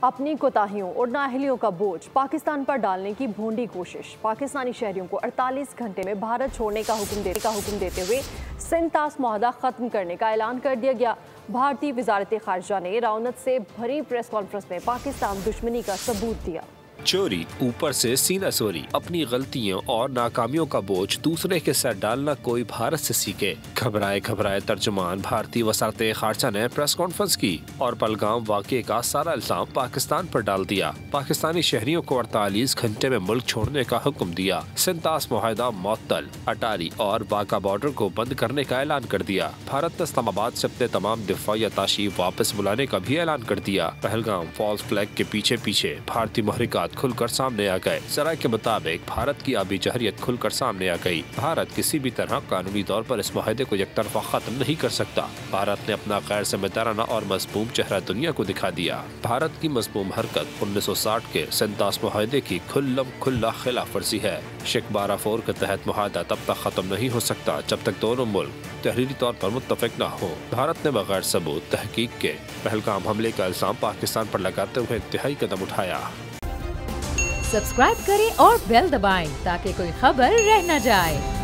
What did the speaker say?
اپنی کوتاہیوں اور نااہلیوں کا بوجھ پاکستان پر ڈالنے کی بھونڈی کوشش۔ پاکستانی شہریوں کو 48 گھنٹے میں بھارت چھوڑنے کا حکم دیتے ہوئے سندھ طاس معاہدہ ختم کرنے کا اعلان کر دیا گیا۔ بھارتی وزارت خارجہ نے رونت سے بھری پریس کانفرنس میں پاکستان دشمنی کا ثبوت دیا۔ چوری اوپر سے سینہ سوری، اپنی غلطیوں اور ناکامیوں کا بوجھ دوسرے کے سر ڈالنا کوئی بھارت سے سیکھے۔ گھبرائے ترجمان بھارتی وزارت خارجہ نے پریس کانفرنس کی اور پہلگام واقعے کا سارا الزام پاکستان پر ڈال دیا۔ پاکستانی شہریوں کو 48 گھنٹے میں ملک چھوڑنے کا حکم دیا۔ سندھ طاس معاہدہ معطل، اٹاری اور واگا بارڈر کو بند کرنے کا اعلان کر دیا۔ بھارت نے اسلام آباد سے اپنے تمام دفاعی اتاشی واپس بلانے کا بھی اعلان کر دیا۔ پہلگام فالس فلیگ کے پیچھے بھارتی محرکات کھل کر سامنے آ گئے۔ ذرائع کے مطابق بھارت کی آبی جہریت کھل کر سامنے آ گئی۔ بھارت کسی بھی طرح قانونی طور پر اس معاہدے کو یک طرفہ ختم نہیں کر سکتا۔ بھارت نے اپنا غیر ذمہ دارانہ اور مذموم چہرہ دنیا کو دکھا دیا۔ بھارت کی مذموم حرکت 1960 کے سندھ طاس معاہدے کی کھلا خلاف ورزی ہے۔ شک 12 کے تحت معاہدہ تب تک ختم نہیں ہو سکتا جب تک دونوں ملک تحریری طور پر متفق نہ ہو۔ بھارت نے بغیر ثبوت تحقیق کے پہلگام حملے کا الزام پاکستان پر لگاتے ہوئے انتہائی قدم اٹھایا۔ سبسکرائب کریں اور بیل دبائیں تاکہ کوئی خبر رہ نہ جائے۔